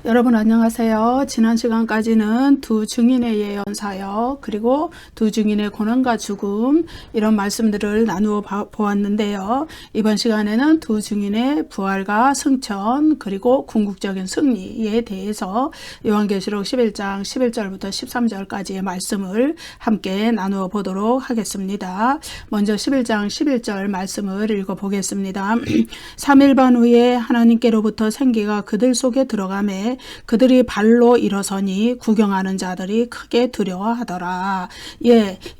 여러분 안녕하세요. 지난 시간까지는 두 증인의 예언 사역 그리고 두 증인의 고난과 죽음 이런 말씀들을 나누어 보았는데요. 이번 시간에는 두 증인의 부활과 승천 그리고 궁극적인 승리에 대해서 요한계시록 11장 11절부터 13절까지의 말씀을 함께 나누어 보도록 하겠습니다. 먼저 11장 11절 말씀을 읽어보겠습니다. 3일반 후에 하나님께로부터 생기가 그들 속에 들어가매 그들이 발로 일어서니 구경하는 자들이 크게 두려워하더라.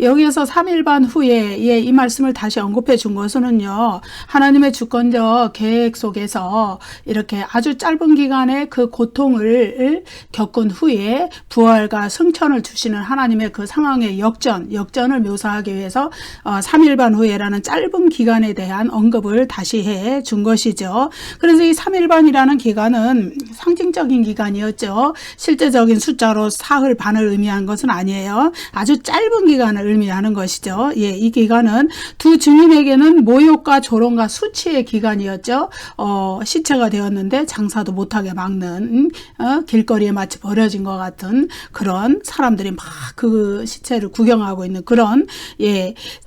여기에서 3일반 후에 이 말씀을 다시 언급해 준 것은요, 하나님의 주권적 계획 속에서 이렇게 아주 짧은 기간의 그 고통을 겪은 후에 부활과 승천을 주시는 하나님의 그 상황의 역전을 묘사하기 위해서 3일반 후에라는 짧은 기간에 대한 언급을 다시 해 준 것이죠. 그래서 이 3일반이라는 기간은 상징적인 기간이었죠. 실제적인 숫자로 사흘 반을 의미한 것은 아니에요. 아주 짧은 기간을 의미하는 것이죠. 이 기간은 두 증인에게는 모욕과 조롱과 수치의 기간이었죠. 시체가 되었는데 장사도 못하게 막는 길거리에 마치 버려진 것 같은 그런 사람들이 막 그 시체를 구경하고 있는 그런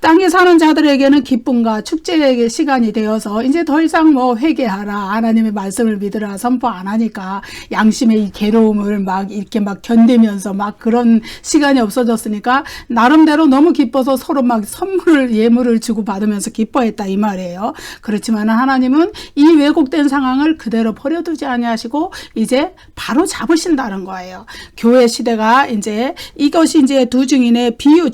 땅에 사는 자들에게는 기쁨과 축제의 시간이 되어서 이제 더 이상 회개하라, 하나님의 말씀을 믿으라 선포 안 하니까 양심의 이 괴로움을 이렇게 견디면서 그런 시간이 없어졌으니까 나름대로 너무 기뻐서 서로 예물을 주고 받으면서 기뻐했다 이 말이에요. 그렇지만 하나님은 이 왜곡된 상황을 그대로 버려두지 아니하시고 이제 바로 잡으신다는 거예요. 교회 시대가 이것이 두 증인의 비유,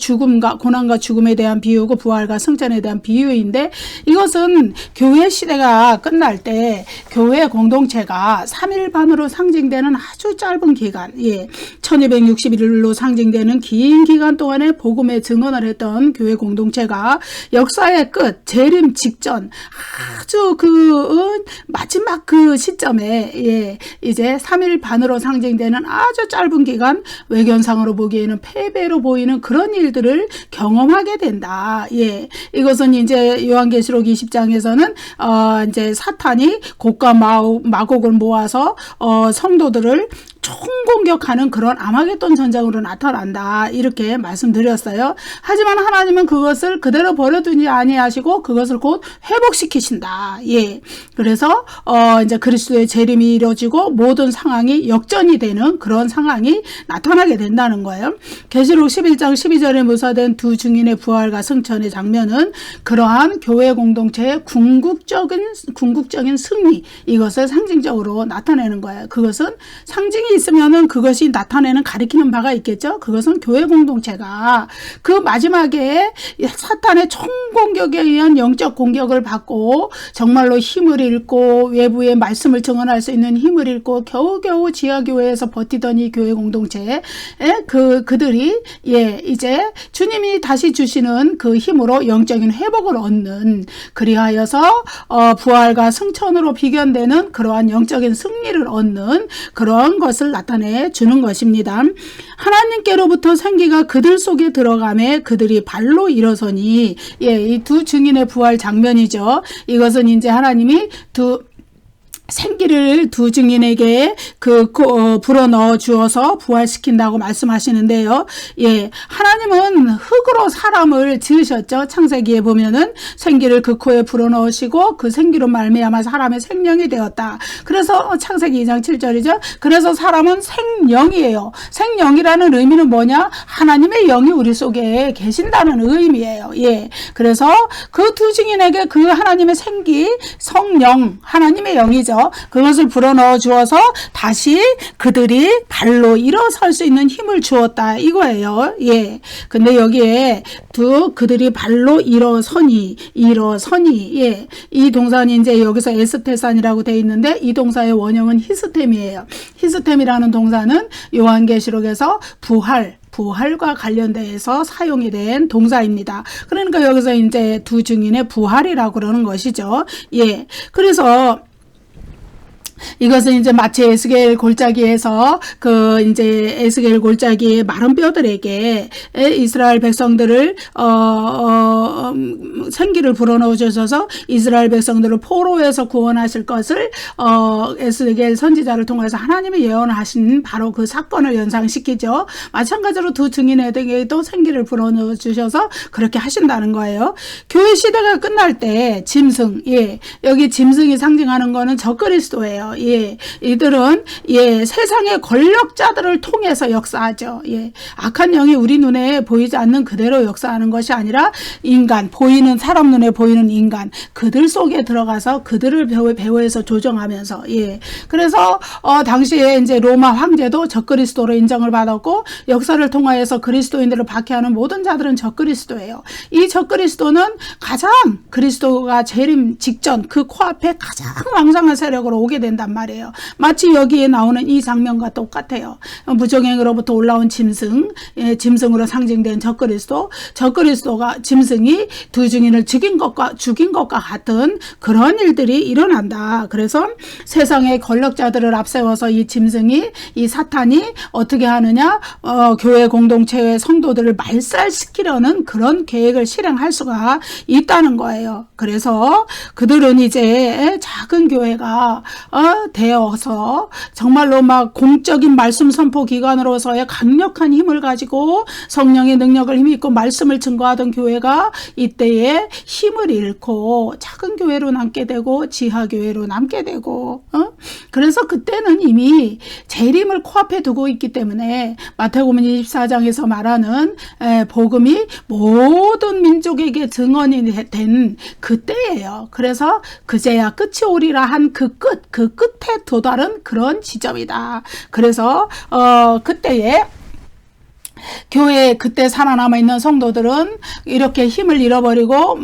고난과 죽음에 대한 비유고 부활과 승천에 대한 비유인데, 이것은 교회 시대가 끝날 때 교회 공동체가 3일반으로 상징되는 아주 짧은 기간, 1261일로 상징되는 긴 기간 동안에 복음의 증언을 했던 교회 공동체가 역사의 끝, 재림 직전 아주 마지막 그 시점에 이제 3일반으로 상징되는 아주 짧은 기간, 외견상으로 보기에는 패배로 보이는 그런 일들을 경험하게 된다. 이것은 요한계시록 20장에서는 사탄이 곡과 마곡을 모아서 성도들을 총공격하는 그런 아마겟돈 전쟁으로 나타난다, 이렇게 말씀드렸어요. 하지만 하나님은 그것을 그대로 버려두지 아니하시고 그것을 곧 회복시키신다. 그래서 그리스도의 재림이 이루어지고 모든 상황이 역전이 되는 그런 상황이 나타나게 된다는 거예요. 계시록 11장 12절에 묘사된 두 증인의 부활과 승천의 장면은 그러한 교회 공동체의 궁극적인 승리, 이것을 상징적으로 나타내는 거예요. 그것은 상징이 있으면은 그것이 나타내는 가리키는 바가 있겠죠. 그것은 교회 공동체가 그 마지막에 사탄의 총공격에 의한 영적 공격을 받고 정말로 힘을 잃고 외부의 말씀을 증언할 수 있는 힘을 잃고 겨우겨우 지하교회에서 버티던 이 교회 공동체에 그들이 이제 주님이 다시 주시는 그 힘으로 영적인 회복을 얻는, 그리하여서 부활과 승천으로 비견되는 그러한 영적인 승리를 얻는 그런 것을 나타내 주는 것입니다. 하나님께로부터 생기가 그들 속에 들어가매 그들이 발로 일어서니, 이 두 증인의 부활 장면이죠. 이것은 이제 하나님이 생기를 두 증인에게 불어넣어 주어서 부활시킨다고 말씀하시는데요. 하나님은 흙으로 사람을 지으셨죠. 창세기에 보면은 생기를 그 코에 불어넣으시고 그 생기로 말미암아 사람의 생명이 되었다. 그래서 창세기 2장 7절이죠. 그래서 사람은 생명이에요. 생명이라는 의미는 뭐냐? 하나님의 영이 우리 속에 계신다는 의미예요. 그래서 그 두 증인에게 그 하나님의 생기, 성령, 하나님의 영이죠. 그것을 불어넣어 주어서 다시 그들이 발로 일어설 수 있는 힘을 주었다, 이거예요. 근데 여기에 그들이 발로 일어서니, 이 동사는 이제 여기서 에스테산이라고 되어 있는데, 이 동사의 원형은 히스템이에요. 히스템이라는 동사는 요한계시록에서 부활과 관련돼서 사용이 된 동사입니다. 그러니까 여기서 이제 두 증인의 부활이라고 그러는 것이죠. 그래서 이것은 이제 마치 에스겔 골짜기에서 이제 에스겔 골짜기의 마른 뼈들에게 이스라엘 백성들을 생기를 불어넣어 주셔서 이스라엘 백성들을 포로에서 구원하실 것을 에스겔 선지자를 통해서 하나님이 예언하신 바로 그 사건을 연상시키죠. 마찬가지로 두 증인에게도 생기를 불어넣어 주셔서 그렇게 하신다는 거예요. 교회 시대가 끝날 때 짐승, 여기 짐승이 상징하는 거는 적그리스도예요. 이들은 세상의 권력자들을 통해서 역사하죠. 악한 영이 우리 눈에 보이지 않는 그대로 역사하는 것이 아니라 인간, 보이는 사람 눈에 보이는 인간, 그들 속에 들어가서 그들을 배후에서 조정하면서 그래서 당시에 이제 로마 황제도 적그리스도로 인정을 받았고 역사를 통하여서 그리스도인들을 박해하는 모든 자들은 적그리스도예요. 이 적그리스도는 가장 그리스도가 재림 직전 그 코앞에 가장 왕성한 세력으로 오게 된단 말이에요. 마치 여기에 나오는 이 장면과 똑같아요. 무정행으로부터 올라온 짐승, 짐승으로 상징된 적그리스도가 짐승이 두 증인을 죽인 것과 같은 그런 일들이 일어난다. 그래서 세상의 권력자들을 앞세워서 이 짐승이, 이 사탄이 어떻게 하느냐, 교회 공동체의 성도들을 말살시키려는 그런 계획을 실행할 수가 있다는 거예요. 그래서 그들은 이제 작은 교회가 되어서 정말로 막 공적인 말씀 선포 기관으로서의 강력한 힘을 가지고 성령의 능력을 힘입고 말씀을 증거하던 교회가 이때에 힘을 잃고 작은 교회로 남게 되고 지하교회로 남게 되고 그래서 그때는 이미 재림을 코앞에 두고 있기 때문에 마태복음 24장에서 말하는 복음이 모든 민족에게 증언이 된 그때예요. 그래서 그제야 끝이 오리라 한 그 끝에 도달은 그런 지점이다. 그래서 그때에 교회에 그때 살아남아 있는 성도들은 이렇게 힘을 잃어버리고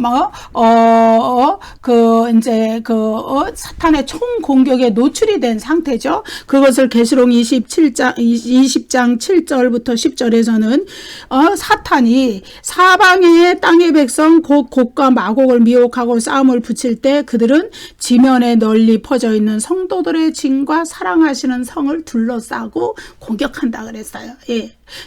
사탄의 총 공격에 노출이 된 상태죠. 그것을 계시록 20장 7절부터 10절에서는 사탄이 사방의 땅의 백성 곧 곡과 마곡을 미혹하고 싸움을 붙일 때 그들은 지면에 널리 퍼져 있는 성도들의 진과 사랑하시는 성을 둘러싸고 공격한다 그랬어요.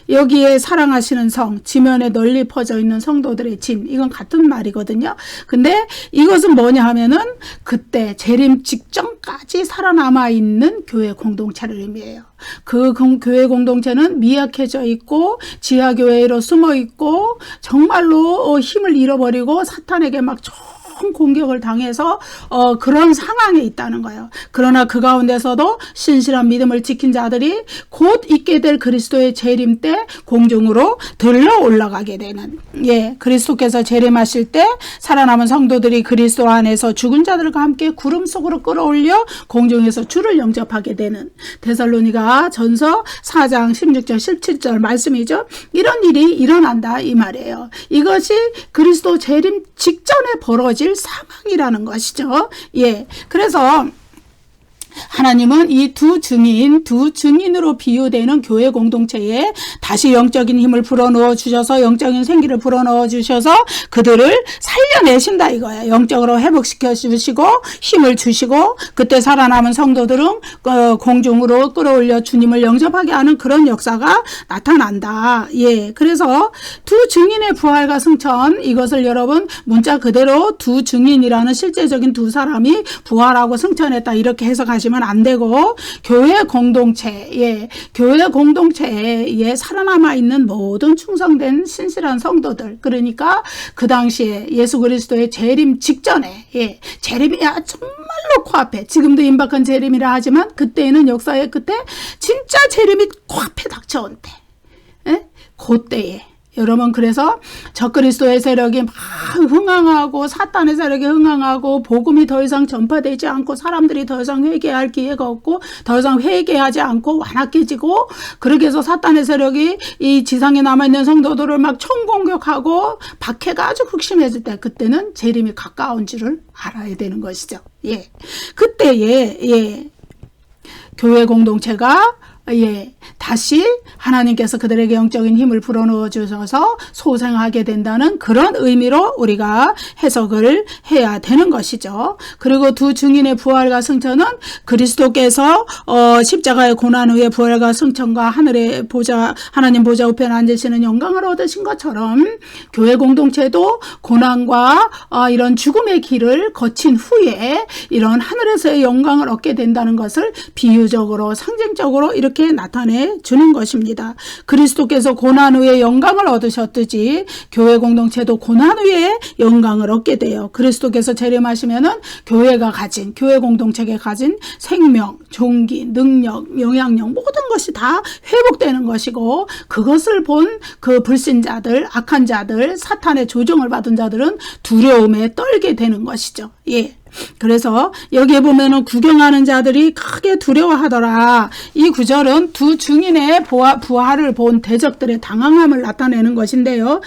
여기에 사랑하시는 성, 지면에 널리 퍼져 있는 성도들의 진, 이건 같은 말이거든요. 근데 이것은 뭐냐 하면은 그때 재림 직전까지 살아남아 있는 교회 공동체를 의미해요. 그 교회 공동체는 미약해져 있고 지하교회로 숨어 있고 정말로 힘을 잃어버리고 사탄에게 막 공격을 당해서 그런 상황에 있다는 거예요. 그러나 그 가운데서도 신실한 믿음을 지킨 자들이 곧 있게 될 그리스도의 재림 때 공중으로 들러 올라가게 되는, 그리스도께서 재림하실 때 살아남은 성도들이 그리스도 안에서 죽은 자들과 함께 구름 속으로 끌어올려 공중에서 주를 영접하게 되는 데살로니가 전서 4장 16절 17절 말씀이죠. 이런 일이 일어난다 이 말이에요. 이것이 그리스도 재림 직전에 벌어질 상황이라는 것이죠. 그래서 하나님은 이 두 증인으로 비유되는 교회 공동체에 다시 영적인 힘을 불어넣어 주셔서 영적인 생기를 불어넣어 주셔서 그들을 살려내신다 이거예요. 영적으로 회복시켜 주시고 힘을 주시고 그때 살아남은 성도들은 공중으로 끌어올려 주님을 영접하게 하는 그런 역사가 나타난다. 그래서 두 증인의 부활과 승천, 이것을 여러분 문자 그대로 두 증인이라는 실제적인 두 사람이 부활하고 승천했다 이렇게 해석하시면 안 되고 교회 공동체에 살아남아 있는 모든 충성된 신실한 성도들, 그러니까 그 당시에 예수 그리스도의 재림 직전에 재림이 정말로 코앞에, 지금도 임박한 재림이라 하지만 그때에는 역사의 끝에 진짜 재림이 코앞에 닥쳐온 때, 그때에 여러분, 그래서 적그리스도의 세력이 막 흥황하고 사탄의 세력이 흥황하고 복음이 더 이상 전파되지 않고 사람들이 더 이상 회개할 기회가 없고 더 이상 회개하지 않고 완악해지고, 그렇게 해서 사탄의 세력이 이 지상에 남아있는 성도들을 막 총공격하고 박해가 아주 극심해질 때, 그때는 재림이 가까운 줄을 알아야 되는 것이죠. 그때에 교회 공동체가 다시 하나님께서 그들에게 영적인 힘을 불어넣어 주셔서 소생하게 된다는 그런 의미로 우리가 해석을 해야 되는 것이죠. 그리고 두 증인의 부활과 승천은 그리스도께서 십자가의 고난 후에 부활과 승천과 하늘의 보좌, 하나님 보좌 우편에 앉으시는 영광을 얻으신 것처럼 교회 공동체도 고난과 이런 죽음의 길을 거친 후에 이런 하늘에서의 영광을 얻게 된다는 것을 비유적으로 상징적으로 이렇게 나타내 주는 것입니다. 그리스도께서 고난 후에 영광을 얻으셨듯이 교회 공동체도 고난 후에 영광을 얻게 돼요. 그리스도께서 재림하시면은 교회가 가진, 교회 공동체가 가진 생명, 종기, 능력, 영향력 모든 것이 다 회복되는 것이고, 그것을 본 그 불신자들, 악한 자들, 사탄의 조종을 받은 자들은 두려움에 떨게 되는 것이죠. 예. 그래서 여기에 보면은 구경하는 자들이 크게 두려워하더라. 이 구절은 두 증인의 부활을 본 대적들의 당황함을 나타내는 것인데요.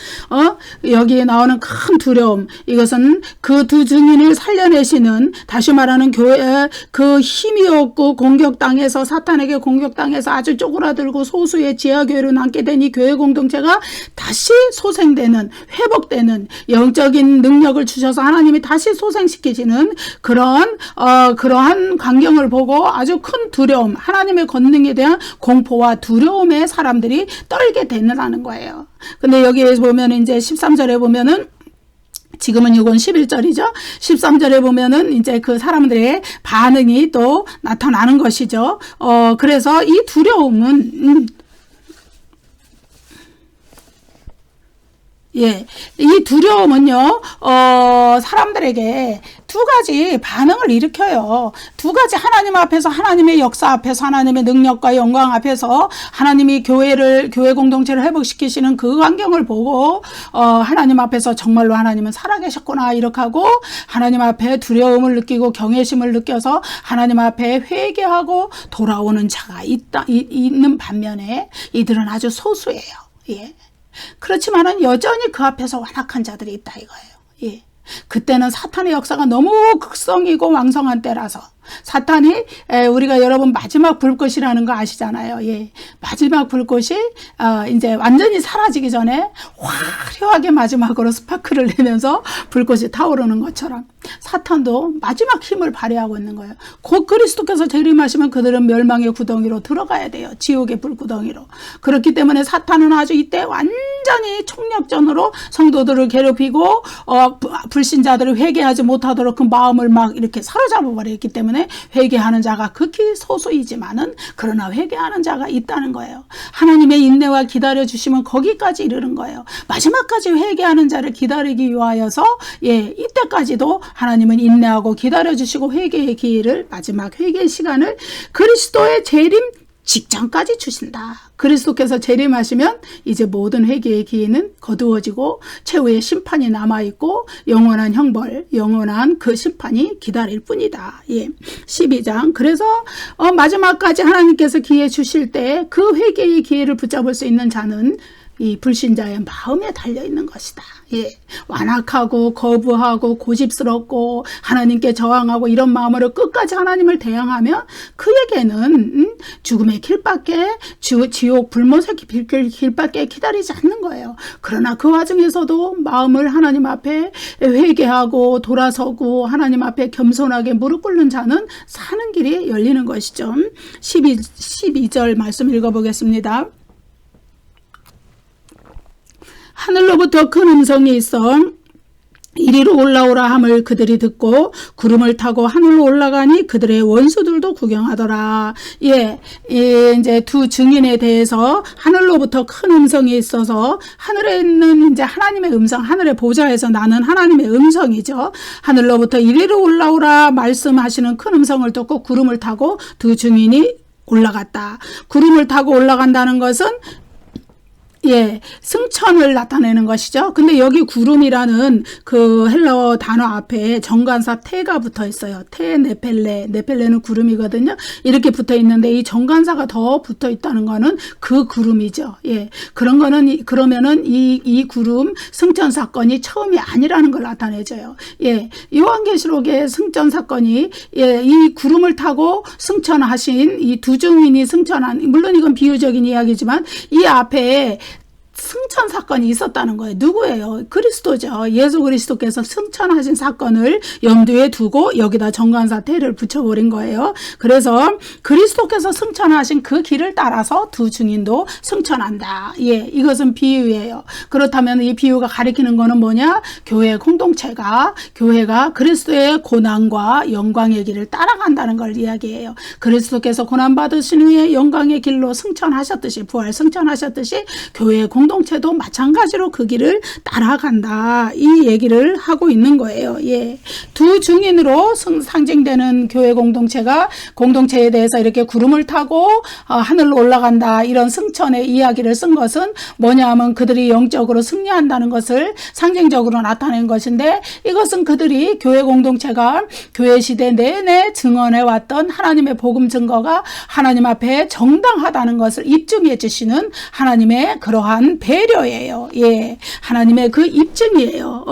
여기에 나오는 큰 두려움, 이것은 그 두 증인을 살려내시는, 다시 말하는 교회의 그 힘이 없고 공격당해서, 사탄에게 공격당해서 아주 쪼그라들고 소수의 지하교회로 남게 된 이 교회 공동체가 다시 소생되는, 회복되는 영적인 능력을 주셔서 하나님이 다시 소생시키시는 그러한 광경을 보고 아주 큰 두려움, 하나님의 권능에 대한 공포와 두려움에 사람들이 떨게 되느라는 거예요. 근데 여기에 보면 이제 13절에 보면은, 지금은 이건 11절이죠. 13절에 보면은 이제 그 사람들의 반응이 또 나타나는 것이죠. 그래서 이 두려움은 예, 이 두려움은요, 사람들에게 두 가지 반응을 일으켜요. 두 가지, 하나님 앞에서, 하나님의 역사 앞에서, 하나님의 능력과 영광 앞에서 하나님이 교회 공동체를 회복시키시는 그 광경을 보고, 하나님 앞에서 정말로 하나님은 살아계셨구나, 이렇게 하고, 하나님 앞에 두려움을 느끼고 경외심을 느껴서 하나님 앞에 회개하고 돌아오는 자가 있는 반면에 이들은 아주 소수예요. 예. 그렇지만은 여전히 그 앞에서 완악한 자들이 있다 이거예요. 예. 그때는 사탄의 역사가 너무 극성이고 왕성한 때라서, 사탄이 우리가 여러분 마지막 불꽃이라는 거 아시잖아요. 예. 마지막 불꽃이 이제 완전히 사라지기 전에 화려하게 마지막으로 스파크를 내면서 불꽃이 타오르는 것처럼 사탄도 마지막 힘을 발휘하고 있는 거예요. 곧 그리스도께서 재림하시면 그들은 멸망의 구덩이로 들어가야 돼요. 지옥의 불구덩이로. 그렇기 때문에 사탄은 아주 이때 완전히 총력전으로 성도들을 괴롭히고 불신자들을 회개하지 못하도록 그 마음을 막 이렇게 사로잡아 버렸기 때문에 회개하는 자가 극히 소수이지만은 그러나 회개하는 자가 있다는 거예요. 하나님의 인내와 기다려 주시면 거기까지 이르는 거예요. 마지막까지 회개하는 자를 기다리기 위하여서, 예, 이때까지도 하나님은 인내하고 기다려 주시고 회개의 기회를, 마지막 회개의 시간을 그리스도의 재림 직전까지 주신다. 그리스도께서 재림하시면 이제 모든 회개의 기회는 거두어지고 최후의 심판이 남아있고 영원한 형벌, 영원한 그 심판이 기다릴 뿐이다. 예. 12장. 그래서 마지막까지 하나님께서 기회 주실 때 그 회개의 기회를 붙잡을 수 있는 자는 이 불신자의 마음에 달려있는 것이다. 예. 완악하고 거부하고 고집스럽고 하나님께 저항하고 이런 마음으로 끝까지 하나님을 대항하면 그에게는 죽음의 길밖에, 지옥 불못의 길밖에 기다리지 않는 거예요. 그러나 그 와중에서도 마음을 하나님 앞에 회개하고 돌아서고 하나님 앞에 겸손하게 무릎 꿇는 자는 사는 길이 열리는 것이죠. 12절 말씀 읽어보겠습니다. 하늘로부터 큰 음성이 있어 이리로 올라오라 함을 그들이 듣고 구름을 타고 하늘로 올라가니 그들의 원수들도 구경하더라. 예, 이제 두 증인에 대해서 하늘로부터 큰 음성이 있어서, 하늘에 있는 이제 하나님의 음성, 하늘의 보좌에서 나는 하나님의 음성이죠. 하늘로부터 이리로 올라오라 말씀하시는 큰 음성을 듣고 구름을 타고 두 증인이 올라갔다. 구름을 타고 올라간다는 것은, 예, 승천을 나타내는 것이죠. 근데 여기 구름이라는 그 헬라어 단어 앞에 정관사 테가 붙어 있어요. 테, 네펠레는 구름이거든요. 이렇게 붙어 있는데 이 정관사가 더 붙어 있다는 거는 그 구름이죠. 예, 그런 거는 그러면은 이 구름 승천 사건이 처음이 아니라는 걸 나타내줘요. 예, 요한계시록의 승천 사건이 예, 이 구름을 타고 승천하신 이 두 증인이 승천한, 물론 이건 비유적인 이야기지만 이 앞에 승천 사건이 있었다는 거예요. 누구예요? 그리스도죠. 예수 그리스도께서 승천하신 사건을 염두에 두고 여기다 정관사 태를 붙여버린 거예요. 그래서 그리스도께서 승천하신 그 길을 따라서 두 증인도 승천한다. 예, 이것은 비유예요. 그렇다면 이 비유가 가리키는 거는 뭐냐? 교회 공동체가, 교회가 그리스도의 고난과 영광의 길을 따라간다는 걸 이야기해요. 그리스도께서 고난 받으신 후에 영광의 길로 승천하셨듯이, 부활 승천하셨듯이 교회의 공동체도 마찬가지로 그 길을 따라간다. 이 얘기를 하고 있는 거예요. 예. 두 증인으로 상징되는 교회 공동체에 대해서 이렇게 구름을 타고 하늘로 올라간다. 이런 승천의 이야기를 쓴 것은 뭐냐 하면 그들이 영적으로 승리한다는 것을 상징적으로 나타낸 것인데, 이것은 그들이 교회 공동체가 교회 시대 내내 증언해 왔던 하나님의 복음 증거가 하나님 앞에 정당하다는 것을 입증해 주시는 하나님의 그러한 배려예요. 예, 하나님의 그 입증이에요.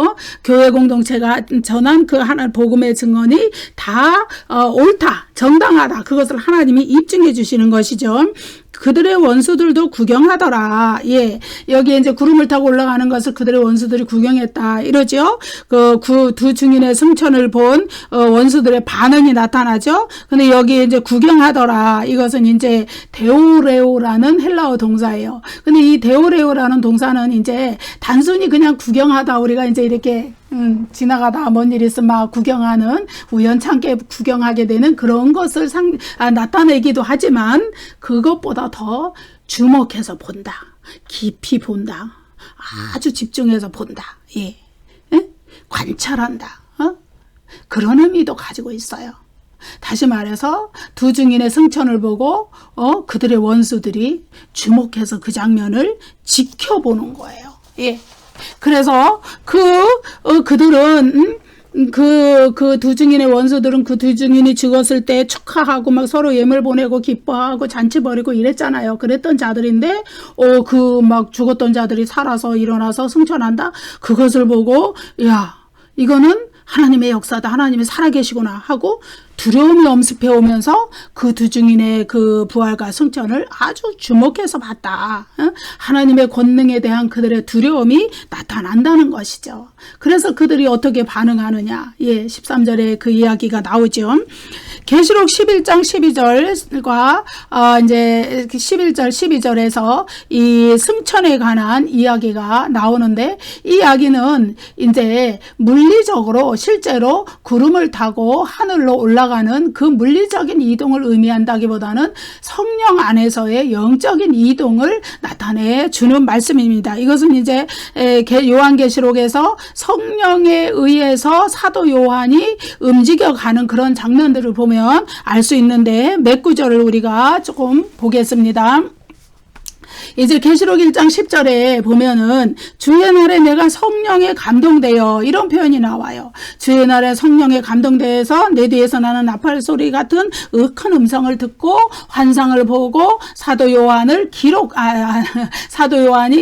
교회 공동체가 전한 그 하나 복음의 증언이 다 옳다, 정당하다. 그것을 하나님이 입증해 주시는 것이죠. 그들의 원수들도 구경하더라. 예, 여기에 이제 구름을 타고 올라가는 것을 그들의 원수들이 구경했다. 이러죠. 그 두 증인의 승천을 본 원수들의 반응이 나타나죠. 근데 여기에 이제 구경하더라. 이것은 이제 데오레오라는 헬라어 동사예요. 근데 이 데오레오라는 동사는 이제 단순히 그냥 구경하다, 우리가 이제 이렇게 지나가다 뭔 일 있으면 막 구경하는, 우연찮게 구경하게 되는 그런 것을 나타내기도 하지만, 그것보다 더 주목해서 본다, 깊이 본다, 아주 집중해서 본다, 예, 관찰한다, 그런 의미도 가지고 있어요. 다시 말해서 두 증인의 승천을 보고 그들의 원수들이 주목해서 그 장면을 지켜보는 거예요. 예. 그래서 그들은 그 두 증인의 원수들은 그 두 증인이 죽었을 때 축하하고 막 서로 예물 보내고 기뻐하고 잔치 벌이고 이랬잖아요. 그랬던 자들인데 그 막 죽었던 자들이 살아서 일어나서 승천한다. 그것을 보고 야, 이거는 하나님의 역사다, 하나님이 살아계시구나 하고 두려움이 엄습해 오면서 그 두 증인의 그 부활과 승천을 아주 주목해서 봤다. 하나님의 권능에 대한 그들의 두려움이 나타난다는 것이죠. 그래서 그들이 어떻게 반응하느냐. 예, 13절에 그 이야기가 나오죠. 계시록 11장 12절과 이제 11절 12절에서 이 승천에 관한 이야기가 나오는데, 이 이야기는 이제 물리적으로 실제로 구름을 타고 하늘로 올라가는 그 물리적인 이동을 의미한다기보다는 성령 안에서의 영적인 이동을 나타내 주는 말씀입니다. 이것은 이제 요한계시록에서 성령에 의해서 사도 요한이 움직여가는 그런 장면들을 보면 알 수 있는데, 몇 구절을 우리가 조금 보겠습니다. 이제 계시록 1장 10절에 보면은 주의 날에 내가 성령에 감동되어, 이런 표현이 나와요. 주의 날에 성령에 감동되어서 내 뒤에서 나는 나팔 소리 같은 큰 음성을 듣고 환상을 보고 사도 요한이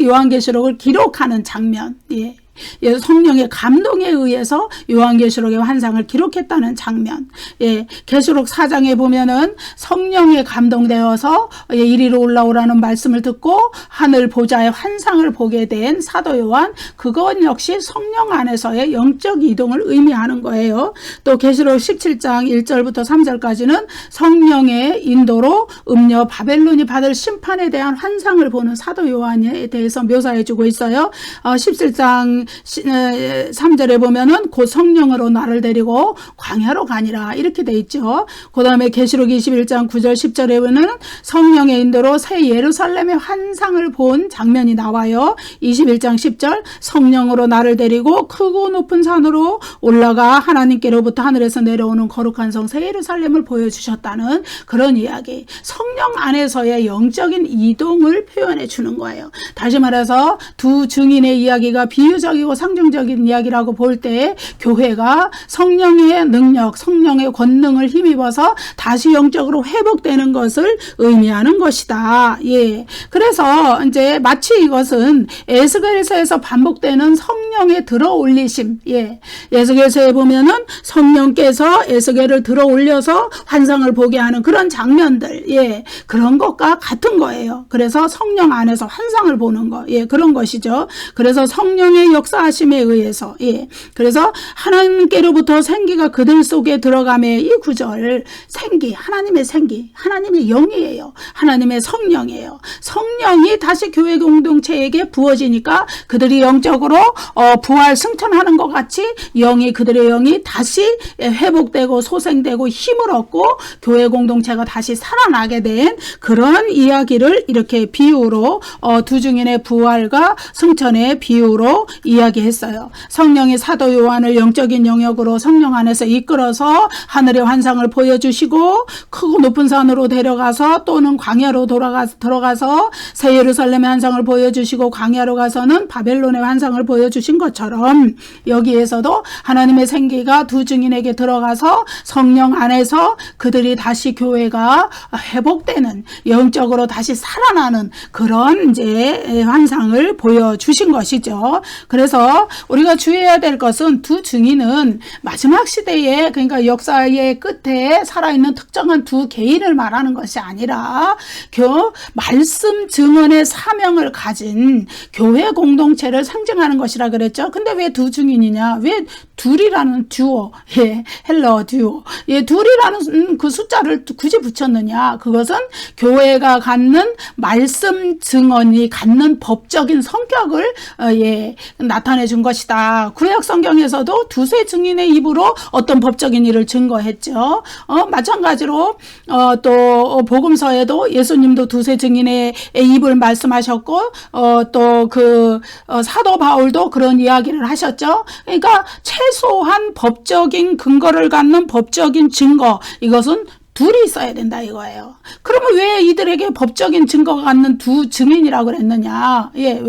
요한계시록을 기록하는 장면. 예. 성령의 감동에 의해서 요한계시록의 환상을 기록했다는 장면. 예, 계시록 4장에 보면은 성령에 감동되어서 이리로 올라오라는 말씀을 듣고 하늘 보좌의 환상을 보게 된 사도 요한, 그건 역시 성령 안에서의 영적 이동을 의미하는 거예요. 또 계시록 17장 1절부터 3절까지는 성령의 인도로 음녀 바벨론이 받을 심판에 대한 환상을 보는 사도 요한에 대해서 묘사해 주고 있어요. 17장 3절에 보면은 곧 성령으로 나를 데리고 광야로 가니라 이렇게 돼 있죠. 그 다음에 계시록 21장 9절 10절에 보면은 성령의 인도로 새 예루살렘의 환상을 본 장면이 나와요. 21장 10절 성령으로 나를 데리고 크고 높은 산으로 올라가 하나님께로부터 하늘에서 내려오는 거룩한 성 새 예루살렘을 보여주셨다는 그런 이야기. 성령 안에서의 영적인 이동을 표현해 주는 거예요. 다시 말해서 두 증인의 이야기가 비유적이고 상징적인 이야기라고 볼 때 교회가 성령의 능력, 성령의 권능을 힘입어서 다시 영적으로 회복되는 것을 의미하는 것이다. 예. 그래서 이제 마치 이것은 에스겔서에서 반복되는 성령의 들어올리심. 예. 에스겔서에 보면은 성령께서 에스겔을 들어올려서 환상을 보게 하는 그런 장면들. 예. 그런 것과 같은 거예요. 그래서 성령 안에서 환상을 보는 거. 예. 그런 것이죠. 그래서 성령의 역사하심에 의해서 예. 그래서 하나님께로부터 생기가 그들 속에 들어가매 이 구절 생기, 하나님의 생기, 하나님의 영이에요. 하나님의 성령이에요. 성령이 다시 교회 공동체에게 부어지니까 그들이 영적으로 부활 승천하는 것 같이 그들의 영이 다시 회복되고 소생되고 힘을 얻고 교회 공동체가 다시 살아나게 된 그런 이야기를 이렇게 비유로 두 증인의 부활과 승천의 비유로 이야기했어요. 성령이 사도 요한을 영적인 영역으로 성령 안에서 이끌어서 하늘의 환상을 보여주시고 크고 높은 산으로 데려가서 또는 광야로 들어가서 새 예루살렘의 환상을 보여주시고 광야로 가서는 바벨론의 환상을 보여주신 것처럼 여기에서도 하나님의 생기가 두 증인에게 들어가서 성령 안에서 그들이 다시 교회가 회복되는 영적으로 다시 살아나는 그런 이제 환상을 보여주신 것이죠. 그래서 우리가 주의해야 될 것은 두 증인은 마지막 시대에 그러니까 역사의 끝에 살아있는 특정한 두 개인을 말하는 것이 아니라 말씀 증언의 사명을 가진 교회 공동체를 상징하는 것이라 그랬죠. 근데 왜 두 증인이냐? 왜 둘이라는 듀오, 예, 헬러 듀오, 예, 둘이라는 그 숫자를 굳이 붙였느냐? 그것은 교회가 갖는 말씀 증언이 갖는 법적인 성격을 나타내 준 것이다. 구약 성경에서도 두세 증인의 입으로 어떤 법적인 일을 증거했죠. 마찬가지로 또 복음서에도 예수님도 두세 증인의 입을 말씀하셨고 또 그 사도 바울도 그런 이야기를 하셨죠. 그러니까 최소한 법적인 근거를 갖는 법적인 증거, 이것은 둘이 있어야 된다 이거예요. 그러면 왜 이들에게 법적인 증거가 갖는 두 증인이라고 그랬느냐? 예,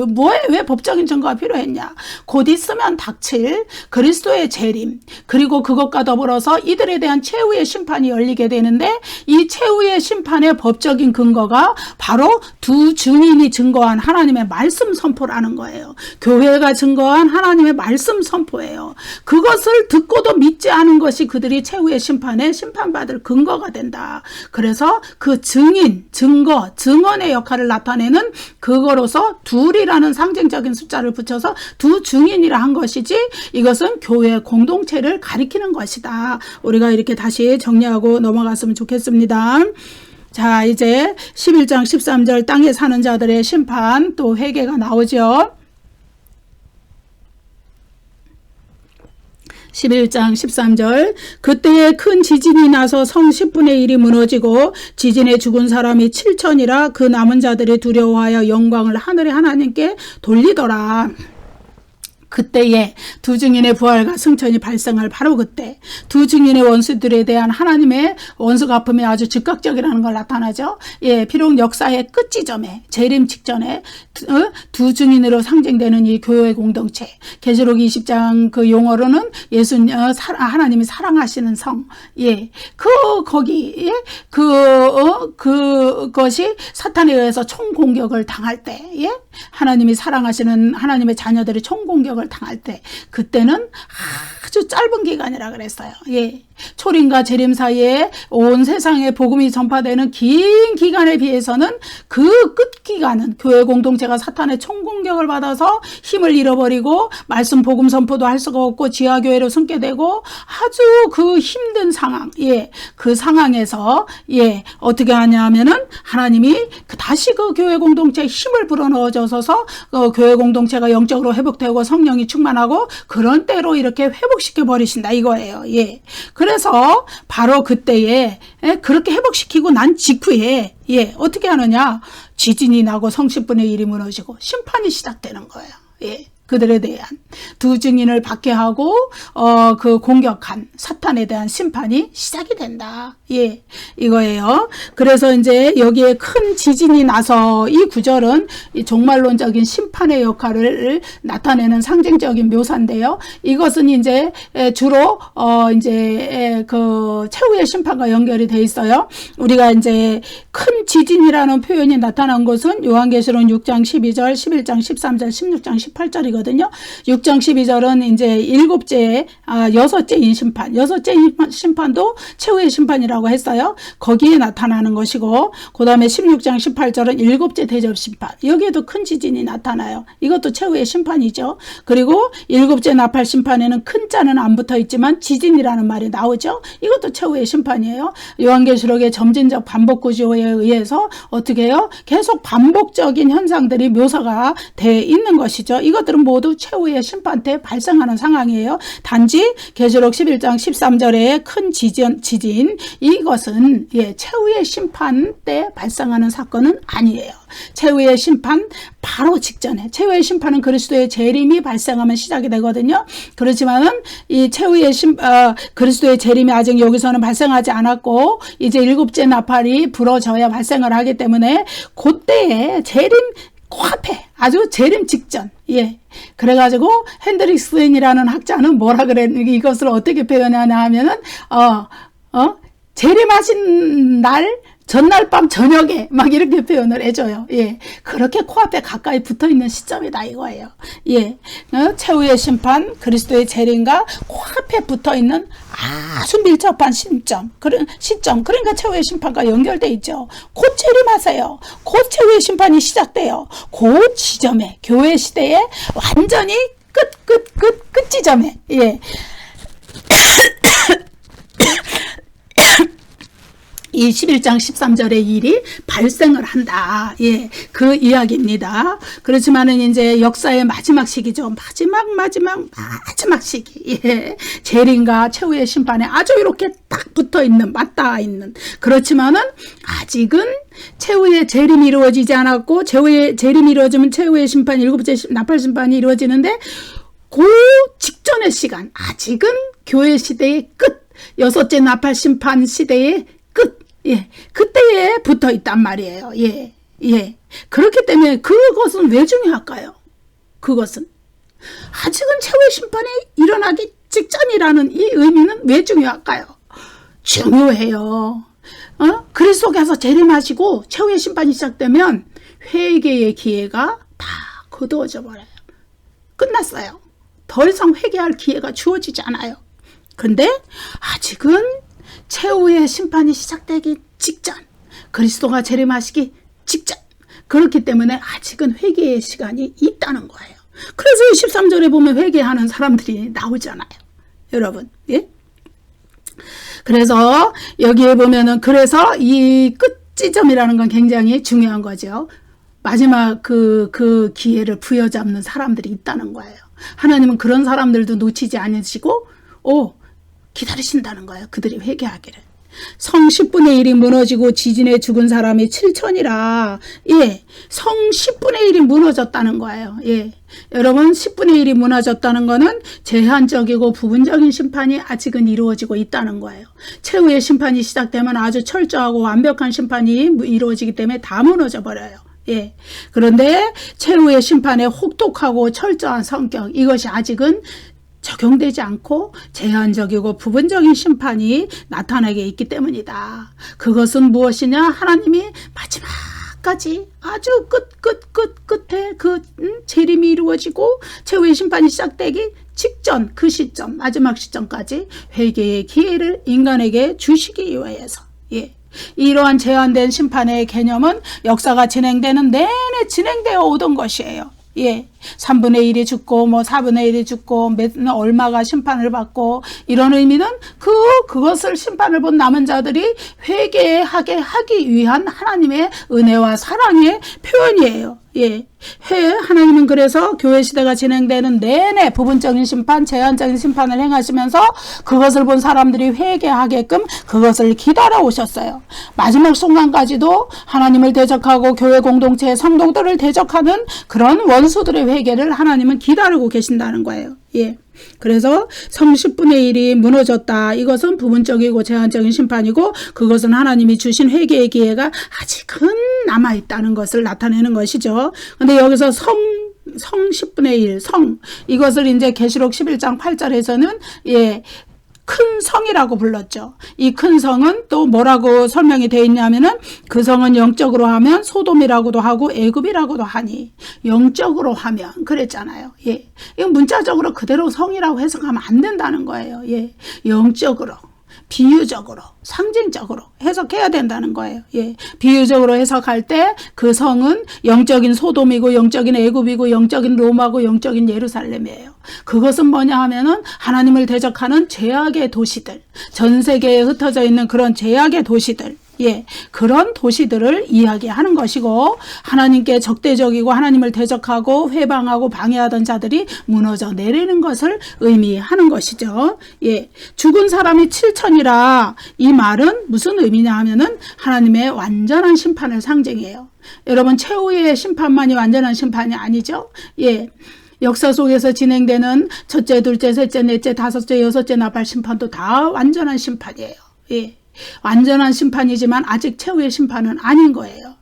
왜 법적인 증거가 필요했냐? 곧 있으면 닥칠 그리스도의 재림, 그리고 그것과 더불어서 이들에 대한 최후의 심판이 열리게 되는데 이 최후의 심판의 법적인 근거가 바로 두 증인이 증거한 하나님의 말씀 선포라는 거예요. 교회가 증거한 하나님의 말씀 선포예요. 그것을 듣고도 믿지 않은 것이 그들이 최후의 심판에 심판받을 근거가 된다. 그래서 그 증인, 증거, 증언의 역할을 나타내는 그거로서 둘이라는 상징적인 숫자를 붙여서 두 증인이라 한 것이지 이것은 교회 공동체를 가리키는 것이다. 우리가 이렇게 다시 정리하고 넘어갔으면 좋겠습니다. 자, 이제 11장 13절 땅에 사는 자들의 심판 또 회개가 나오죠. 11장 13절 그때에 큰 지진이 나서 성 10분의 1이 무너지고 지진에 죽은 사람이 7천이라 그 남은 자들이 두려워하여 영광을 하늘의 하나님께 돌리더라. 그때에 두 증인의 부활과 승천이 발생할 바로 그때 두 증인의 원수들에 대한 하나님의 원수 갚음이 아주 즉각적이라는 걸 나타나죠. 예, 비록 역사의 끝 지점에 재림 직전에 두 증인으로 상징되는 이 교회 공동체, 계시록 20장 그 용어로는 하나님이 사랑하시는 성, 예, 거기 그것이 사탄에 의해서 총 공격을 당할 때, 예, 하나님이 사랑하시는 하나님의 자녀들이 총 공격을 당할 때 그때는 아주 짧은 기간이라 그랬어요. 예. 초림과 재림 사이에 온 세상에 복음이 전파되는 긴 기간에 비해서는 그 끝 기간은 교회 공동체가 사탄의 총공격을 받아서 힘을 잃어버리고 말씀 복음 선포도 할 수가 없고 지하교회로 숨게 되고 아주 그 힘든 상황, 그 상황에서 어떻게 하냐면은 하나님이 다시 그 교회 공동체에 힘을 불어넣어줘서 교회 공동체가 영적으로 회복되고 성령이 충만하고 그런 때로 이렇게 회복시켜 버리신다 이거예요. 그래서 바로 그때에 그렇게 회복시키고 난 직후에 어떻게 하느냐, 지진이 나고 성신분의 일이 무너지고 심판이 시작되는 거예요. 그들에 대한 두 증인을 박해하고 그 공격한 사탄에 대한 심판이 시작이 된다. 이거예요. 그래서 이제 여기에 큰 지진이 나서 이 구절은 이 종말론적인 심판의 역할을 나타내는 상징적인 묘사인데요. 이것은 이제 주로 이제 그 최후의 심판과 연결이 돼 있어요. 우리가 이제 큰 지진이라는 표현이 나타난 것은 요한계시록 6장 12절, 11장 13절, 16장 18절이거든요. 6장 12절은 이제 여섯째인 심판, 여섯째 심판도 최후의 심판이라고 했어요. 거기에 나타나는 것이고, 그 다음에 16장 18절은 일곱째 대접 심판, 여기에도 큰 지진이 나타나요. 이것도 최후의 심판이죠. 그리고 일곱째 나팔 심판에는 큰 자는 안 붙어 있지만 지진이라는 말이 나오죠. 이것도 최후의 심판이에요. 요한계시록의 점진적 반복 구조에 의해서 어떻게 해요? 계속 반복적인 현상들이 묘사가 돼 있는 것이죠. 이것들은 모두 최후의 심판 때 발생하는 상황이에요. 단지 계시록 11장 13절의 큰 지진 이것은 최후의 심판 때 발생하는 사건은 아니에요. 최후의 심판 바로 직전에, 최후의 심판은 그리스도의 재림이 발생하면 시작이 되거든요. 그렇지만은 이 최후의 그리스도의 재림이 아직 여기서는 발생하지 않았고 이제 일곱째 나팔이 불어져야 발생을 하기 때문에 그때의 재림 코앞에, 아주 재림 직전. 그래가지고 핸드릭슨이라는 학자는 뭐라 그래, 이것을 어떻게 표현하냐 하면은 재림하신 날 전날 밤 저녁에 막 이렇게 표현을 해줘요. 그렇게 코앞에 가까이 붙어있는 시점이다 이거예요. 최후의 심판, 그리스도의 재림과 코앞에 붙어있는 아주 밀접한 시점, 그러니까 최후의 심판과 연결돼 있죠. 곧 재림하세요. 곧 최후의 심판이 시작돼요. 그 지점에, 교회 시대에 완전히 끝 지점에, 이 11장 13절의 일이 발생을 한다. 그 이야기입니다. 그렇지만은 이제 역사의 마지막 시기죠. 마지막 시기. 재림과 최후의 심판에 아주 이렇게 딱 붙어 있는, 맞닿아 있는. 그렇지만은 아직은 최후의 재림이 이루어지지 않았고, 최후의 재림이 이루어지면 최후의 심판, 일곱째 나팔 심판이 이루어지는데, 그 직전의 시간, 아직은 교회 시대의 끝, 여섯째 나팔 심판 시대의 끝, 그때에 붙어 있단 말이에요. 그렇기 때문에 그것은 왜 중요할까요? 그것은 아직은 최후의 심판이 일어나기 직전이라는 이 의미는 왜 중요할까요? 중요해요. 그리스도께서 재림하시고 최후의 심판이 시작되면 회개의 기회가 다 거두어져 버려요. 끝났어요. 더 이상 회개할 기회가 주어지지 않아요. 근데 아직은 최후의 심판이 시작되기 직전, 그리스도가 재림하시기 직전, 그렇기 때문에 아직은 회개의 시간이 있다는 거예요. 그래서 13절에 보면 회개하는 사람들이 나오잖아요. 여러분, 그래서 여기에 보면은, 그래서 이 끝지점이라는 건 굉장히 중요한 거죠. 마지막 그 기회를 부여잡는 사람들이 있다는 거예요. 하나님은 그런 사람들도 놓치지 않으시고 기다리신다는 거예요. 그들이 회개하기를. 성 10분의 1이 무너지고 지진에 죽은 사람이 7천이라. 성 10분의 1이 무너졌다는 거예요. 여러분, 10분의 1이 무너졌다는 거는 제한적이고 부분적인 심판이 아직은 이루어지고 있다는 거예요. 최후의 심판이 시작되면 아주 철저하고 완벽한 심판이 이루어지기 때문에 다 무너져 버려요. 그런데 최후의 심판의 혹독하고 철저한 성격, 이것이 아직은 적용되지 않고 제한적이고 부분적인 심판이 나타나게 있기 때문이다. 그것은 무엇이냐? 하나님이 마지막까지 끝까지 아주 끝에 그 재림이 이루어지고 최후의 심판이 시작되기 직전 그 시점 마지막 시점까지 회개의 기회를 인간에게 주시기 위해서 이러한 제한된 심판의 개념은 역사가 진행되는 내내 진행되어 오던 것이에요. 3분의 1이 죽고 4분의 1이 죽고 얼마가 심판을 받고 이런 의미는 그것을 심판을 본 남은 자들이 회개하게 하기 위한 하나님의 은혜와 사랑의 표현이에요. 하나님은 그래서 교회 시대가 진행되는 내내 부분적인 심판, 제한적인 심판을 행하시면서 그것을 본 사람들이 회개하게끔 그것을 기다려 오셨어요. 마지막 순간까지도 하나님을 대적하고 교회 공동체의 성도들을 대적하는 그런 원수들의 회개를 하나님은 기다리고 계신다는 거예요. 그래서 성 10분의 1이 무너졌다. 이것은 부분적이고 제한적인 심판이고 그것은 하나님이 주신 회개의 기회가 아직은 남아있다는 것을 나타내는 것이죠. 근데 여기서 성 10분의 1, 이것을 이제 계시록 11장 8절에서는 큰 성이라고 불렀죠. 이 큰 성은 또 뭐라고 설명이 되어 있냐면은 그 성은 영적으로 하면 소돔이라고도 하고 애굽이라고도 하니 영적으로 하면 그랬잖아요. 이건 문자적으로 그대로 성이라고 해석하면 안 된다는 거예요. 영적으로, 비유적으로, 상징적으로 해석해야 된다는 거예요. 비유적으로 해석할 때 그 성은 영적인 소돔이고 영적인 애굽이고 영적인 로마고 영적인 예루살렘이에요. 그것은 뭐냐 하면은 하나님을 대적하는 죄악의 도시들, 전 세계에 흩어져 있는 그런 죄악의 도시들, 그런 도시들을 이야기하는 것이고 하나님께 적대적이고 하나님을 대적하고 회방하고 방해하던 자들이 무너져 내리는 것을 의미하는 것이죠. 죽은 사람이 7천이라 이 말은 무슨 의미냐 하면은 하나님의 완전한 심판을 상징해요. 여러분 최후의 심판만이 완전한 심판이 아니죠. 역사 속에서 진행되는 첫째, 둘째, 셋째, 넷째, 다섯째, 여섯째 나팔 심판도 다 완전한 심판이에요. 완전한 심판이지만 아직 최후의 심판은 아닌 거예요.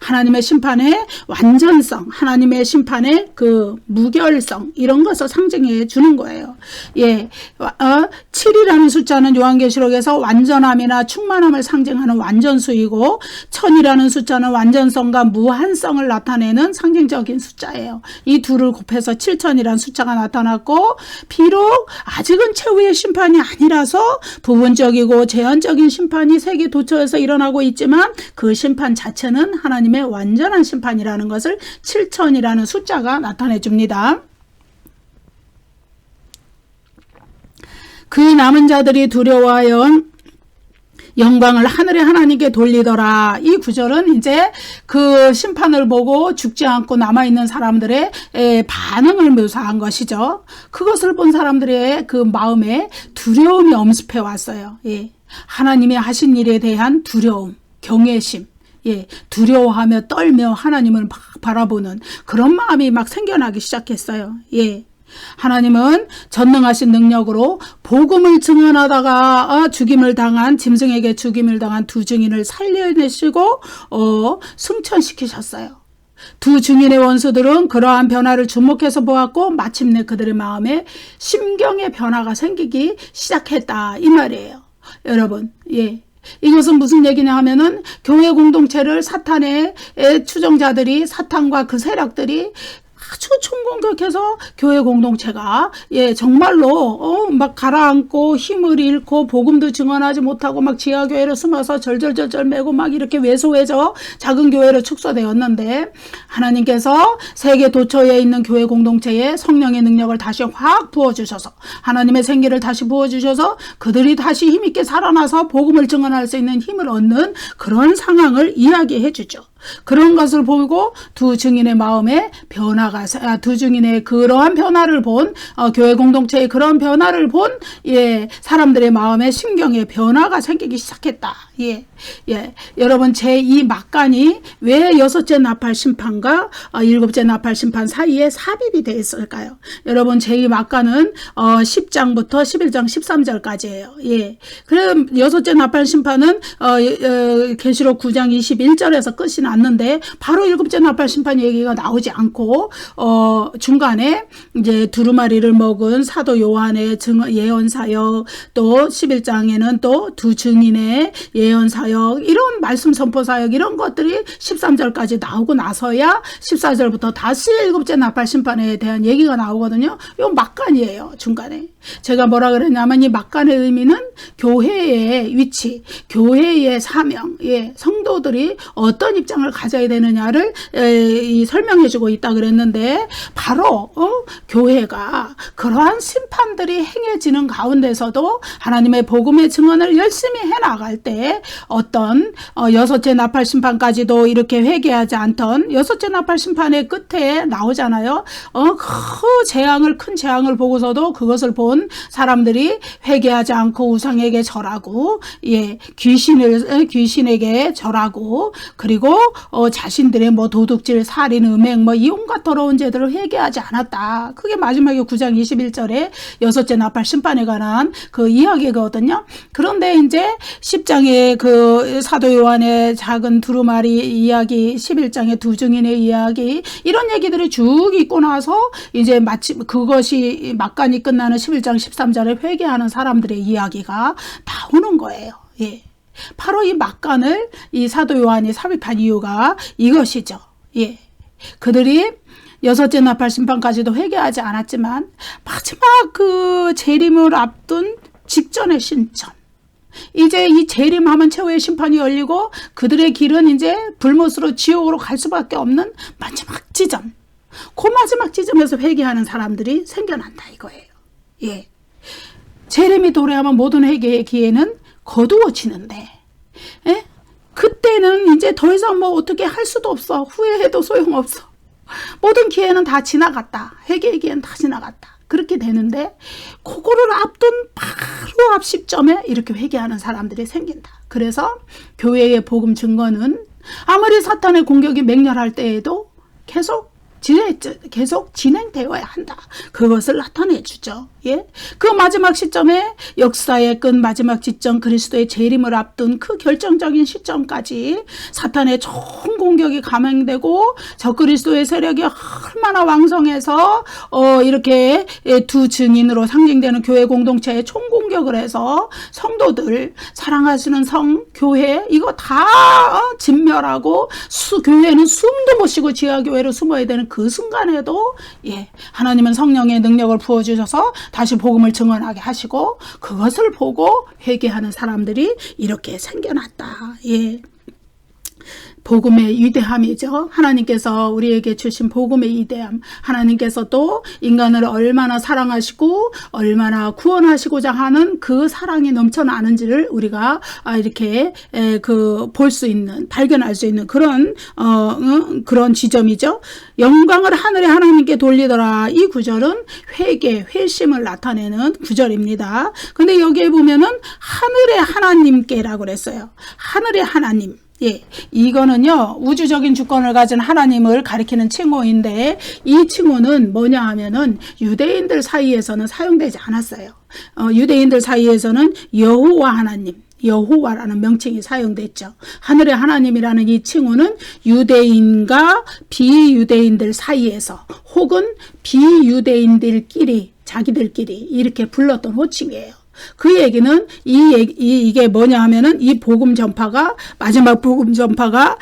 하나님의 심판의 완전성, 하나님의 심판의 그 무결성 이런 것을 상징해 주는 거예요. 7이라는 숫자는 요한계시록에서 완전함이나 충만함을 상징하는 완전수이고 1000이라는 숫자는 완전성과 무한성을 나타내는 상징적인 숫자예요. 이 둘을 곱해서 7000이라는 숫자가 나타났고 비록 아직은 최후의 심판이 아니라서 부분적이고 제한적인 심판이 세계 도처에서 일어나고 있지만 그 심판 자체는 하나님의 완전한 심판이라는 것을 7000이라는 숫자가 나타내 줍니다. 그 남은 자들이 두려워하여 영광을 하늘의 하나님께 돌리더라. 이 구절은 이제 그 심판을 보고 죽지 않고 남아있는 사람들의 반응을 묘사한 것이죠. 그것을 본 사람들의 그 마음에 두려움이 엄습해 왔어요. 하나님이 하신 일에 대한 두려움, 경외심, 두려워하며 떨며 하나님을 막 바라보는 그런 마음이 막 생겨나기 시작했어요. 하나님은 전능하신 능력으로 복음을 증언하다가 죽임을 당한 짐승에게 죽임을 당한 두 증인을 살려내시고 승천시키셨어요. 두 증인의 원수들은 그러한 변화를 주목해서 보았고 마침내 그들의 마음에 심경의 변화가 생기기 시작했다 이 말이에요. 여러분, 이것은 무슨 얘기냐 하면은 교회 공동체를 사탄의 추종자들이 사탄과 그 세력들이 아주 총공격해서 교회 공동체가 정말로 막 가라앉고 힘을 잃고 복음도 증언하지 못하고 막 지하교회로 숨어서 절절절절 매고 막 이렇게 왜소해져 작은 교회로 축소되었는데 하나님께서 세계 도처에 있는 교회 공동체에 성령의 능력을 다시 확 부어주셔서 하나님의 생기를 다시 부어주셔서 그들이 다시 힘있게 살아나서 복음을 증언할 수 있는 힘을 얻는 그런 상황을 이야기해 주죠. 그런 것을 보고 두 증인의 마음에 변화가 두 증인의 그러한 변화를 본 교회 공동체의 그런 변화를 본 사람들의 마음에 심경에 변화가 생기기 시작했다. 여러분 제2 막간이 왜 여섯째 나팔 심판과 일곱째 나팔 심판 사이에 삽입이 되어 있을까요? 여러분 제2 막간은 10장부터 11장 13절까지예요. 그럼 여섯째 나팔 심판은 계시록 9장 21절에서 끝이 않는데 바로 일곱째 나팔 심판 얘기가 나오지 않고 중간에 이제 두루마리를 먹은 사도 요한의 예언 사역, 또 11장에는 또 두 증인의 예언 사역, 이런 말씀 선포 사역, 이런 것들이 13절까지 나오고 나서야 14절부터 다시 일곱째 나팔 심판에 대한 얘기가 나오거든요. 이건 막간이에요. 중간에 제가 뭐라 그랬냐면 이 막간의 의미는 교회의 위치, 교회의 사명, 성도들이 어떤 입장을 가져야 되느냐를 설명해주고 있다 그랬는데, 바로 교회가 그러한 심판들이 행해지는 가운데서도 하나님의 복음의 증언을 열심히 해나갈 때 어떤 여섯째 나팔 심판까지도 이렇게 회개하지 않던 여섯째 나팔 심판의 끝에 나오잖아요. 그 큰 재앙을 보고서도 그것을 본 사람들이 회개하지 않고 우상에게 절하고, 귀신에게 절하고, 그리고 자신들의 뭐 도둑질, 살인, 음행, 뭐 이 온갖 더러운 죄들을 회개하지 않았다. 그게 마지막에 9장 21절에 여섯째 나팔 심판에 관한 그 이야기거든요. 그런데 이제 10장의 그 사도 요한의 작은 두루마리 이야기, 11장의 두 증인의 이야기, 이런 얘기들이 쭉 있고 나서 이제 마침 그것이 막간이 끝나는 11장 13절에 회개하는 사람들의 이야기가 나오는 거예요. 바로 이 막간을 이 사도 요한이 삽입한 이유가 이것이죠. 그들이 여섯째 나팔 심판까지도 회개하지 않았지만 마지막 그 재림을 앞둔 직전의 신천, 이제 이 재림하면 최후의 심판이 열리고 그들의 길은 이제 불못으로 지옥으로 갈 수밖에 없는 마지막 지점, 그 마지막 지점에서 회개하는 사람들이 생겨난다 이거예요. 재림이 도래하면 모든 회개의 기회는 거두어지는데, 그때는 이제 더 이상 뭐 어떻게 할 수도 없어. 후회해도 소용없어. 모든 기회는 다 지나갔다. 회개의 기회는 다 지나갔다. 그렇게 되는데, 그거를 앞둔 바로 앞 시점에 이렇게 회개하는 사람들이 생긴다. 그래서 교회의 복음 증거는 아무리 사탄의 공격이 맹렬할 때에도 계속 진행되어야 한다. 그것을 나타내 주죠. 그 마지막 시점에 역사의 끝 마지막 지점, 그리스도의 재림을 앞둔 그 결정적인 시점까지 사탄의 총 공격이 감행되고 적그리스도의 세력이 얼마나 왕성해서 이렇게 두 증인으로 상징되는 교회 공동체에 총 공격을 해서 성도들, 사랑하시는 교회, 이거 다 진멸하고 교회는 숨도 못 쉬고 지하교회로 숨어야 되는 그 순간에도 하나님은 성령의 능력을 부어주셔서 다시 복음을 증언하게 하시고, 그것을 보고 회개하는 사람들이 이렇게 생겨났다. 복음의 위대함이죠. 하나님께서 우리에게 주신 복음의 위대함, 하나님께서 또 인간을 얼마나 사랑하시고 얼마나 구원하시고자 하는 그 사랑이 넘쳐나는지를 우리가 이렇게 볼 수 있는, 발견할 수 있는 그런 지점이죠. 영광을 하늘의 하나님께 돌리더라. 이 구절은 회개, 회심을 나타내는 구절입니다. 근데 여기에 보면은 하늘의 하나님께라고 그랬어요. 하늘의 하나님. 이거는요, 우주적인 주권을 가진 하나님을 가리키는 칭호인데, 이 칭호는 뭐냐 하면은 유대인들 사이에서는 사용되지 않았어요. 유대인들 사이에서는 여호와 하나님, 여호와라는 명칭이 사용됐죠. 하늘의 하나님이라는 이 칭호는 유대인과 비유대인들 사이에서, 혹은 비유대인들끼리, 자기들끼리 이렇게 불렀던 호칭이에요. 그 얘기는 이게 뭐냐 하면은 이 복음 전파가, 마지막 복음 전파가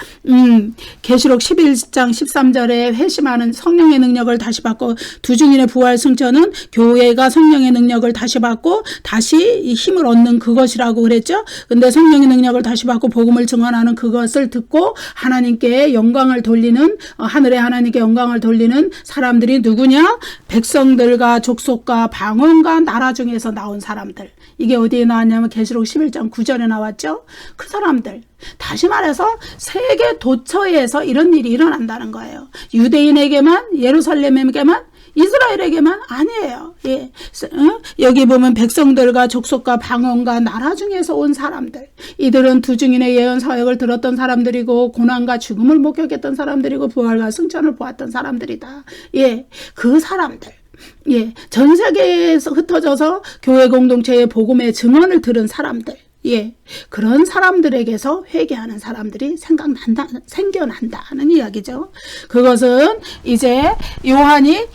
계시록 11장 13절에 회심하는 성령의 능력을 다시 받고, 두 증인의 부활 승천은 교회가 성령의 능력을 다시 받고 다시 힘을 얻는 그것이라고 그랬죠. 근데 성령의 능력을 다시 받고 복음을 증언하는 그것을 듣고 하나님께 영광을 돌리는, 하늘의 하나님께 영광을 돌리는 사람들이 누구냐? 백성들과 족속과 방언과 나라 중에서 나온 사람들. 이게 어디에 나왔냐면 계시록 11장 9절에 나왔죠. 그 사람들, 다시 말해서 세계 도처에서 이런 일이 일어난다는 거예요. 유대인에게만, 예루살렘에게만, 이스라엘에게만 아니에요. 여기 보면 백성들과 족속과 방언과 나라 중에서 온 사람들, 이들은 두 증인의 예언 사역을 들었던 사람들이고 고난과 죽음을 목격했던 사람들이고 부활과 승천을 보았던 사람들이다. 그 사람들, 전 세계에서 흩어져서 교회 공동체의 복음의 증언을 들은 사람들, 예, 그런 사람들에게서 회개하는 사람들이 생겨난다는 이야기죠. 그것은 이제 요한이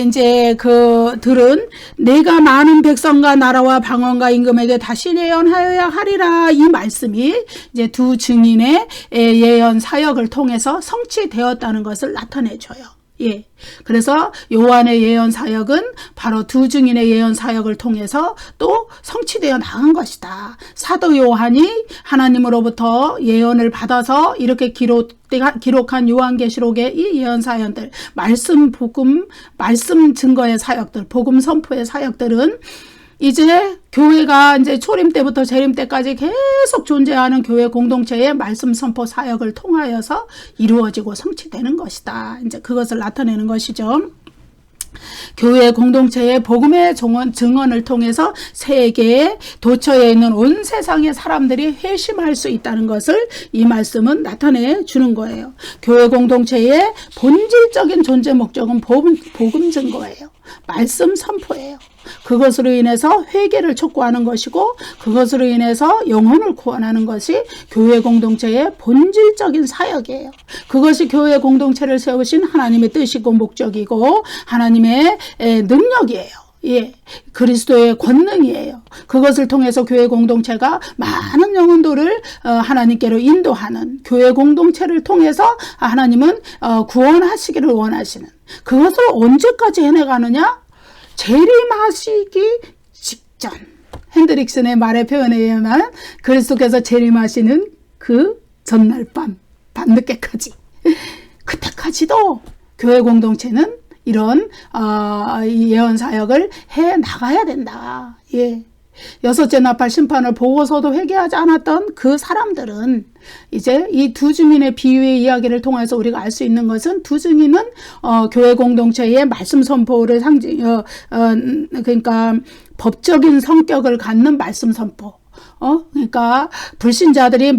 이제 그들은 내가 많은 백성과 나라와 방언과 임금에게 다시 예언하여야 하리라, 이 말씀이 이제 두 증인의 예언 사역을 통해서 성취되었다는 것을 나타내줘요. 예. 그래서 요한의 예언 사역은 바로 두 증인의 예언 사역을 통해서 또 성취되어 나간 것이다. 사도 요한이 하나님으로부터 예언을 받아서 이렇게 기록한 요한계시록의 이 예언 사연들, 말씀 증거의 사역들, 복음 선포의 사역들은 이제 교회가 이제 초림 때부터 재림 때까지 계속 존재하는 교회 공동체의 말씀 선포 사역을 통하여서 이루어지고 성취되는 것이다. 이제 그것을 나타내는 것이죠. 교회 공동체의 복음의 증언을 통해서 세계에 도처에 있는 온 세상의 사람들이 회심할 수 있다는 것을 이 말씀은 나타내 주는 거예요. 교회 공동체의 본질적인 존재 목적은 복음 증거예요. 말씀 선포예요. 그것으로 인해서 회개를 촉구하는 것이고, 그것으로 인해서 영혼을 구원하는 것이 교회 공동체의 본질적인 사역이에요. 그것이 교회 공동체를 세우신 하나님의 뜻이고 목적이고 하나님의 능력이에요. 예, 그리스도의 권능이에요. 그것을 통해서 교회 공동체가 많은 영혼들을 하나님께로 인도하는, 교회 공동체를 통해서 하나님은 구원하시기를 원하시는, 그것을 언제까지 해내가느냐? 재림하시기 직전. 핸드릭슨의 말의 표현에 의하면 그리스도께서 재림하시는 그 전날 밤늦게까지, 그때까지도 교회 공동체는 이런 예언 사역을 해 나가야 된다. 예. 여섯째 나팔 심판을 보고서도 회개하지 않았던 그 사람들은 이제 이 두 증인의 비유의 이야기를 통해서 우리가 알 수 있는 것은, 두 증인은 교회 공동체의 말씀 선포를 그러니까 법적인 성격을 갖는 말씀 선포. 그러니까 불신자들이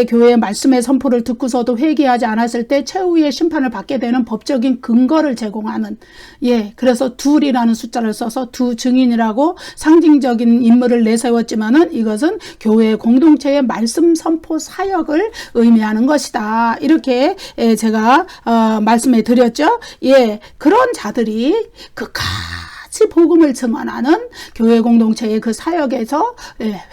교회의 말씀의 선포를 듣고서도 회개하지 않았을 때 최후의 심판을 받게 되는 법적인 근거를 제공하는, 예, 그래서 둘이라는 숫자를 써서 두 증인이라고 상징적인 인물을 내세웠지만은 이것은 교회 공동체의 말씀 선포 사역을 의미하는 것이다. 이렇게 제가 말씀해 드렸죠. 예, 그런 자들이 복음을 증언하는 교회 공동체의 그 사역에서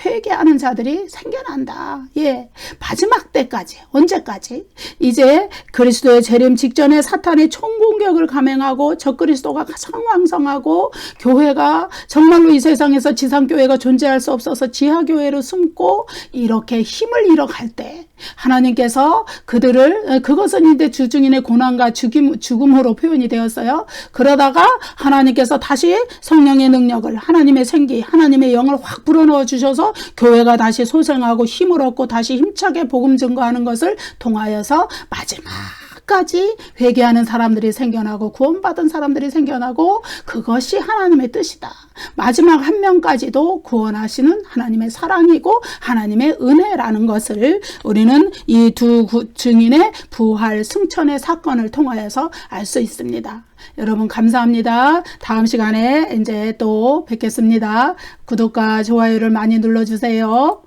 회개하는 자들이 생겨난다. 예, 마지막 때까지, 언제까지? 이제 그리스도의 재림 직전에 사탄의 총공격을 감행하고 적그리스도가 가장 왕성하고 교회가 정말로 이 세상에서 지상교회가 존재할 수 없어서 지하교회로 숨고 이렇게 힘을 잃어갈 때, 하나님께서 그것은 이제 주증인의 고난과 죽음으로 표현이 되었어요. 그러다가 하나님께서 다시 성령의 능력을, 하나님의 생기, 하나님의 영을 확 불어넣어 주셔서 교회가 다시 소생하고 힘을 얻고 다시 힘차게 복음 증거하는 것을 통하여서 마지막까지 회개하는 사람들이 생겨나고 구원받은 사람들이 생겨나고, 그것이 하나님의 뜻이다. 마지막 한 명까지도 구원하시는 하나님의 사랑이고 하나님의 은혜라는 것을 우리는 이 두 증인의 부활 승천의 사건을 통하여서 알 수 있습니다. 여러분 감사합니다. 다음 시간에 이제 또 뵙겠습니다. 구독과 좋아요를 많이 눌러주세요.